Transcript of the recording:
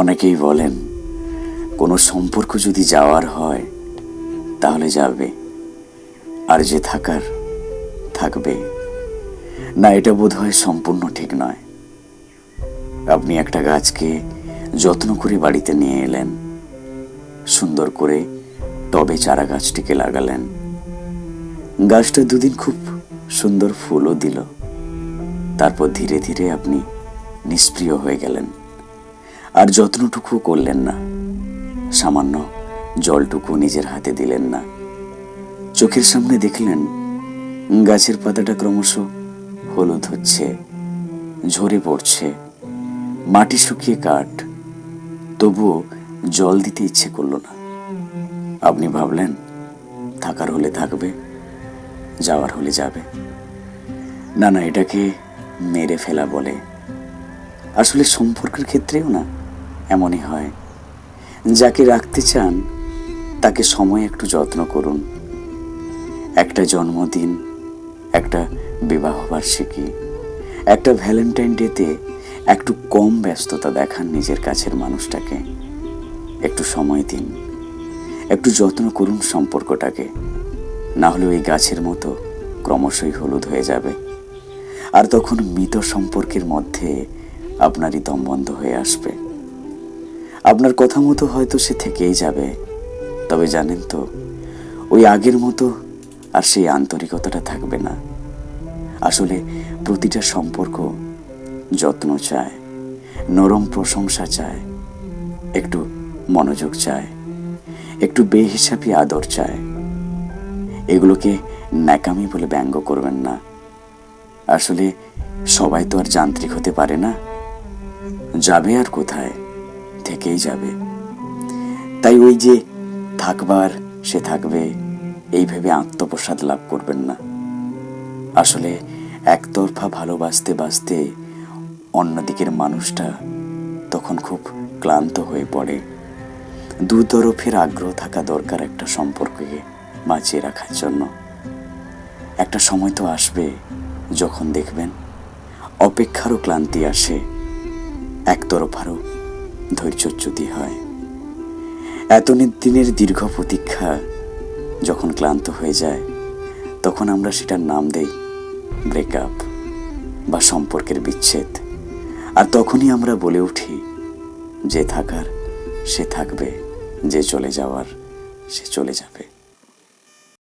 অনেকেই বলেন কোনো সম্পর্ক যদি যাওয়ার হয় তাহলে যাবে, আর যে থাকার থাকবে না। এটা বোধহয় সম্পূর্ণ ঠিক নয়। আপনি একটা গাছকে যত্ন করে বাড়িতে নিয়ে এলেন, সুন্দর করে টবে চারা গাছটিকে লাগালেন। গাছটা দুদিন খুব সুন্দর ফুলও দিল। তারপর ধীরে ধীরে আপনি নিষ্ক্রিয় হয়ে গেলেন, আর যত্নটুকু করলেন না। সামান্য জলটুকু নিজের হাতে দিলেন না। চোখের সামনে দেখলেন গাছের পাতাটা ক্রমশ হলুদ হচ্ছে, ঝরে পড়ছে, মাটি শুকিয়ে কাঠ। তবুও জল দিতে ইচ্ছে করলো না। আপনি ভাবলেন থাকার হলে থাকবে, যাওয়ার হলে যাবে। না না, এটাকে মেরে ফেলা বলে। আসলে সম্পর্কের ক্ষেত্রেও না এমনই হয়। যাকে রাখতে চান তাকে সময় একটু যত্ন করুন। একটা জন্মদিন, একটা বিবাহবার্ষিকী, একটা ভ্যালেন্টাইন ডেতে একটু কম ব্যস্ততা দেখান নিজের কাছের মানুষটাকে। একটু সময় দিন, একটু যত্ন করুন সম্পর্কটাকে। না হলে ওই গাছের মতো ক্রমশই হলুদ হয়ে যাবে। আর তখন মৃত সম্পর্কের মধ্যে আপনারই দম বন্ধ হয়ে আসবে। আপনার কথা মতো হয়তো সে থেকেই যাবে, তবে জানেন তো ওই আগের মতো আর সেই আন্তরিকতাটা থাকবে না। আসলে প্রতিটা সম্পর্ক যত্ন চায়, নরম প্রশংসা চায়, একটু মনোযোগ চায়, একটু বেহিসাবি আদর চায়। এগুলোকে ন্যাকামি বলে ব্যঙ্গ করবেন না। আসলে সবাই তো আর যান্ত্রিক হতে পারে না। যাবে আর কোথায়, থেকেই যাবে। তাই ওই যে থাকবার সে থাকবে এই ভেবে আত্মপ্রসাদ লাভ করবেন না। আসলে একতরফা ভালোবাসতে বাসতে অন্যদিকের মানুষটা তখন খুব ক্লান্ত হয়ে পড়ে। দুতরফের আগ্রহ থাকা দরকার একটা সম্পর্ককে বাঁচিয়ে রাখার জন্য। একটা সময় তো আসবে যখন দেখবেন অপেক্ষারও ক্লান্তি আসে, একতরফারও ধৈর্যচ্যুতি হয়। এত দিনের দীর্ঘ প্রতীক্ষা যখন ক্লান্ত হয়ে যায়, তখন আমরা সেটার নাম দেই ব্রেকআপ বা সম্পর্কের বিচ্ছেদ। আর তখনই আমরা বলে উঠি, যে থাকার সে থাকবে, যে চলে যাওয়ার সে চলে যাবে।